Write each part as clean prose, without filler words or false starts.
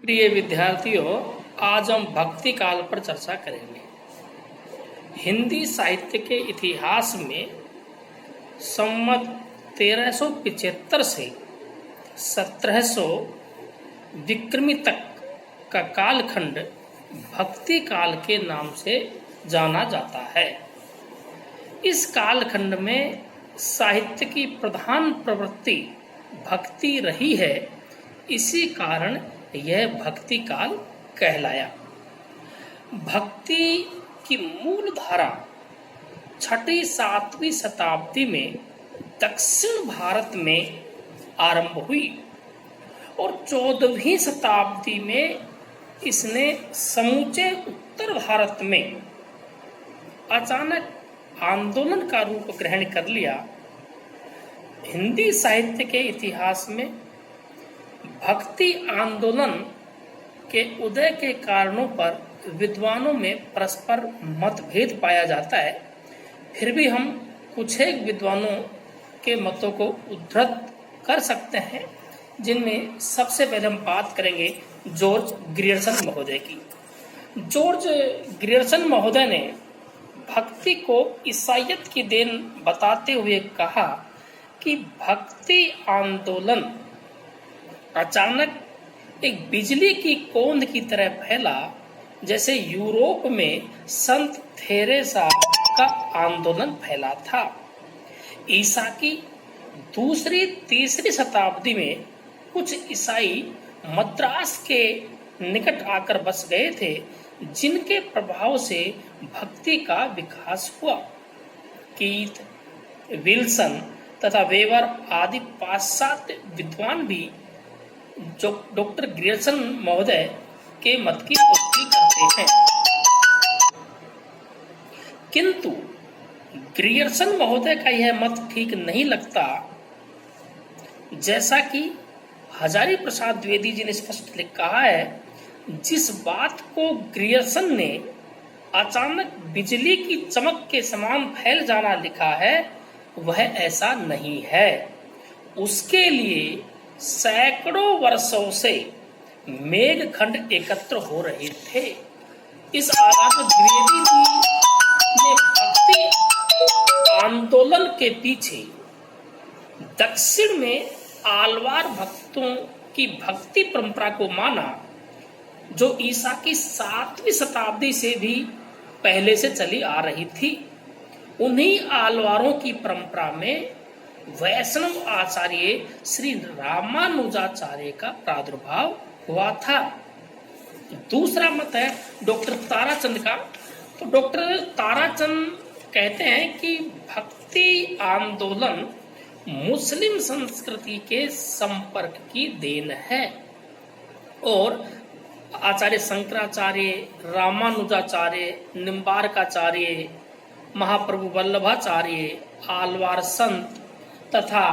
प्रिय विद्यार्थियों, आज हम भक्ति काल पर चर्चा करेंगे। हिंदी साहित्य के इतिहास में संवत 1375 से 1700 विक्रमी तक का कालखंड भक्ति काल के नाम से जाना जाता है। इस कालखंड में साहित्य की प्रधान प्रवृत्ति भक्ति रही है, इसी कारण यह भक्ति काल कहलाया। भक्ति की मूल धारा 6वीं-7वीं शताब्दी में दक्षिण भारत में आरंभ हुई और 14वीं शताब्दी में इसने समूचे उत्तर भारत में अचानक आंदोलन का रूप ग्रहण कर लिया। हिंदी साहित्य के इतिहास में भक्ति आंदोलन के उदय के कारणों पर विद्वानों में परस्पर मतभेद पाया जाता है। फिर भी हम कुछ एक विद्वानों के मतों को उद्धृत कर सकते हैं, जिनमें सबसे पहले हम बात करेंगे जॉर्ज ग्रियर्सन महोदय की। जॉर्ज ग्रियर्सन महोदय ने भक्ति को ईसाइयत की देन बताते हुए कहा कि भक्ति आंदोलन अचानक एक बिजली की कौंध की तरह फैला, जैसे यूरोप में संत थेरेसा का आंदोलन फैला था। ईसा की 2री-3री शताब्दी में कुछ ईसाई मद्रास के निकट आकर बस गए थे, जिनके प्रभाव से भक्ति का विकास हुआ। कीथ, विल्सन तथा वेबर आदि पाश्चात्य विद्वान भी जो डॉक्टर ग्रियर्सन महोदय के मत की पुष्टि करते हैं, किंतु ग्रियर्सन महोदय का यह मत ठीक नहीं लगता। जैसा कि हजारी प्रसाद द्विवेदी जी ने स्पष्ट कहा है, जिस बात को ग्रियर्सन ने अचानक बिजली की चमक के समान फैल जाना लिखा है, वह ऐसा नहीं है। उसके लिए सैकड़ों वर्षों से मेघखंड एकत्र हो रहे थे। इस आधार पर द्विवेदी जी ने भक्ति आंदोलन के पीछे दक्षिण में आलवार भक्तों की भक्ति परंपरा को माना, जो ईसा की 7वीं शताब्दी से भी पहले से चली आ रही थी। उन्हीं आलवारों की परंपरा में वैष्णव आचार्य श्री रामानुजाचार्य का प्रादुर्भाव हुआ था। दूसरा मत है डॉक्टर ताराचंद का। तो डॉक्टर ताराचंद कहते हैं कि भक्ति आंदोलन मुस्लिम संस्कृति के संपर्क की देन है और आचार्य शंकराचार्य, रामानुजाचार्य, निम्बारकाचार्य, महाप्रभु वल्लभाचार्य, आलवार संत तथा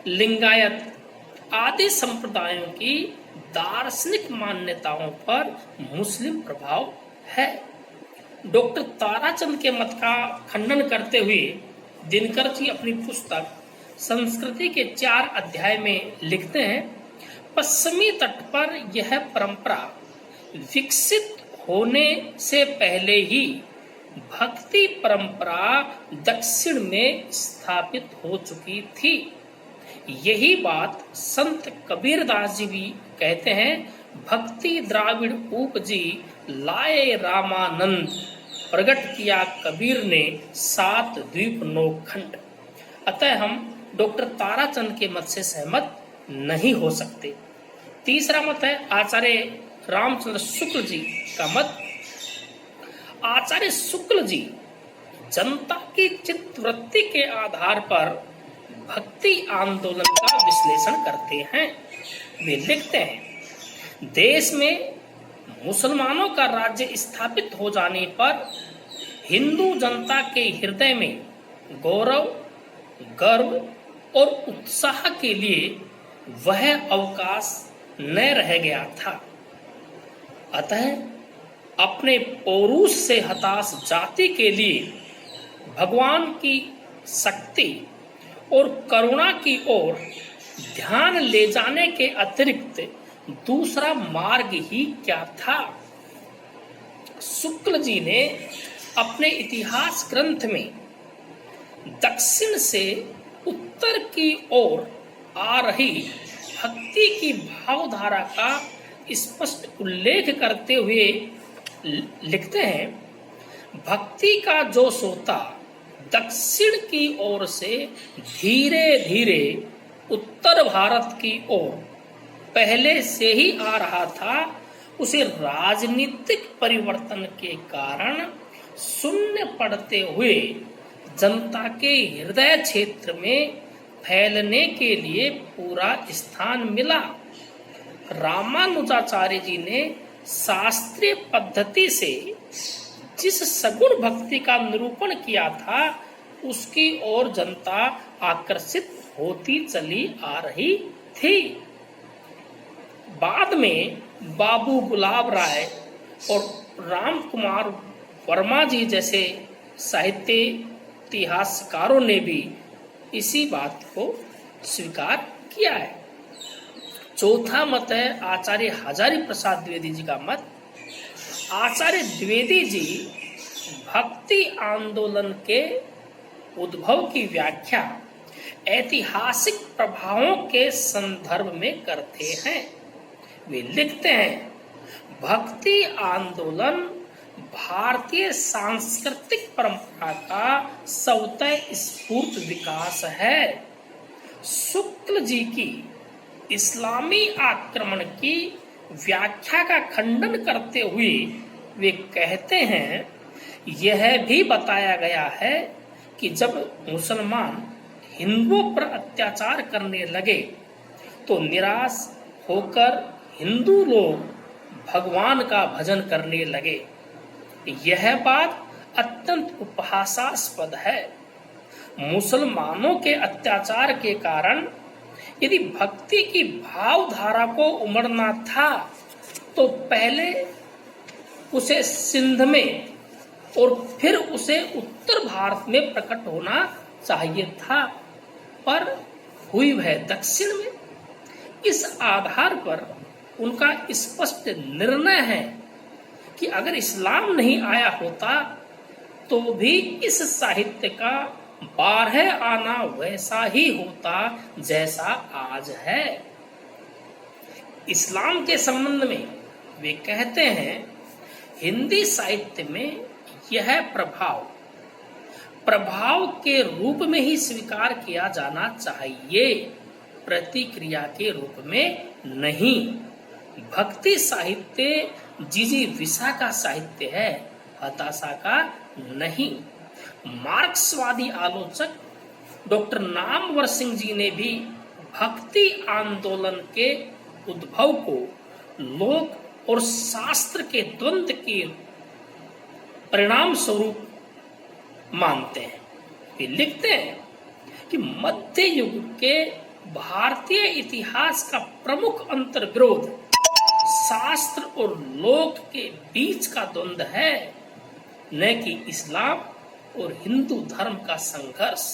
लिंगायत आदि संप्रदायों की दार्शनिक मान्यताओं पर मुस्लिम प्रभाव है। डॉक्टर ताराचंद के मत का खंडन करते हुए दिनकर जी अपनी पुस्तक संस्कृति के 4 अध्याय में लिखते हैं, पश्चिमी तट पर यह परंपरा विकसित होने से पहले ही भक्ति परंपरा दक्षिण में स्थापित हो चुकी थी। यही बात संत कबीरदास जी भी कहते हैं, भक्ति द्राविड़ उपजी लाए रामानंद, प्रकट किया कबीर ने 7 द्वीप 9 खंड। अतः हम डॉक्टर ताराचंद के मत से सहमत नहीं हो सकते। तीसरा मत है आचार्य रामचंद्र शुक्ल जी का मत। आचार्य शुक्ल जी जनता की चित्तवृत्ति के आधार पर भक्ति आंदोलन का विश्लेषण करते हैं। वे लिखते हैं, देश में मुसलमानों का राज्य स्थापित हो जाने पर हिंदू जनता के हृदय में गौरव, गर्व और उत्साह के लिए वह अवकाश न रह गया था। अतः अपने पौरुष से हताश जाति के लिए भगवान की शक्ति और करुणा की ओर ध्यान ले जाने के अतिरिक्त दूसरा मार्ग ही क्या था? शुक्ल जी ने अपने इतिहास ग्रंथ में दक्षिण से उत्तर की ओर आ रही भक्ति की भावधारा का स्पष्ट उल्लेख करते हुए लिखते हैं, भक्ति का जो सोता दक्षिण की ओर से धीरे धीरे उत्तर भारत की ओर पहले से ही आ रहा था, उसे राजनीतिक परिवर्तन के कारण शून्य पड़ते हुए जनता के हृदय क्षेत्र में फैलने के लिए पूरा स्थान मिला। रामानुजाचार्य जी ने शास्त्रीय पद्धति से जिस सगुण भक्ति का निरूपण किया था, उसकी ओर जनता आकर्षित होती चली आ रही थी। बाद में बाबू गुलाब राय और राम कुमार वर्मा जी जैसे साहित्य इतिहासकारों ने भी इसी बात को स्वीकार किया है। चौथा मत है आचार्य हजारी प्रसाद द्विवेदी जी का मत। आचार्य द्विवेदी जी भक्ति आंदोलन के उद्भव की व्याख्या ऐतिहासिक प्रभावों के संदर्भ में करते हैं। वे लिखते हैं, भक्ति आंदोलन भारतीय सांस्कृतिक परंपरा का स्वतः स्फूर्त विकास है। शुक्ल जी की इस्लामी आक्रमण की व्याख्या का खंडन करते हुए वे कहते हैं, यह भी बताया गया है कि जब मुसलमान हिंदुओं पर अत्याचार करने लगे तो निराश होकर हिंदू लोग भगवान का भजन करने लगे। यह बात अत्यंत उपहासास्पद है। मुसलमानों के अत्याचार के कारण यदि भक्ति की भावधारा को उमड़ना था तो पहले उसे सिंध में और फिर उसे उत्तर भारत में प्रकट होना चाहिए था, पर हुई वह दक्षिण में। इस आधार पर उनका स्पष्ट निर्णय है कि अगर इस्लाम नहीं आया होता तो भी इस साहित्य का 12 आना वैसा ही होता जैसा आज है। इस्लाम के संबंध में वे कहते हैं, हिंदी साहित्य में यह प्रभाव के रूप में ही स्वीकार किया जाना चाहिए, प्रतिक्रिया के रूप में नहीं। भक्ति साहित्य जिजीविषा का साहित्य है, हताशा का नहीं। मार्क्सवादी आलोचक डॉक्टर नामवर सिंह जी ने भी भक्ति आंदोलन के उद्भव को लोक और शास्त्र के द्वंद्व के परिणाम स्वरूप मानते हैं। वे लिखते हैं कि मध्य युग के भारतीय इतिहास का प्रमुख अंतर विरोध शास्त्र और लोक के बीच का द्वंद्व है, न कि इस्लाम और हिंदू धर्म का संघर्ष।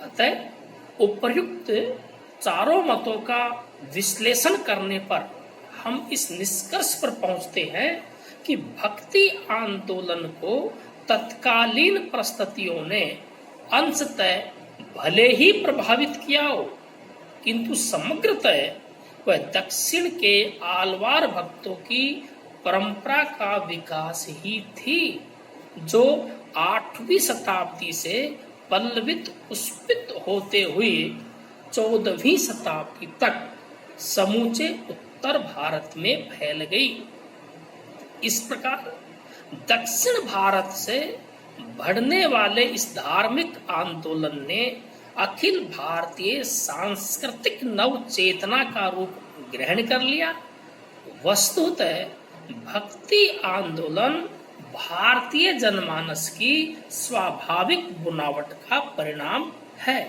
अतः उपर्युक्त चारों मतों का विश्लेषण करने पर हम इस निष्कर्ष पर पहुंचते हैं कि भक्ति आंदोलन को तत्कालीन परिस्थितियों ने अंशतः भले ही प्रभावित किया हो, किंतु समग्रतः वह दक्षिण के आलवार भक्तों की परंपरा का विकास ही थी, जो 8वीं शताब्दी से पल्लवित पुष्पित होते हुए 14वीं शताब्दी तक समूचे उत्तर भारत में फैल गई। इस प्रकार दक्षिण भारत से बढ़ने वाले इस धार्मिक आंदोलन ने अखिल भारतीय सांस्कृतिक नव चेतना का रूप ग्रहण कर लिया। वस्तुतः भक्ति आंदोलन भारतीय जनमानस की स्वाभाविक बुनावट का परिणाम है।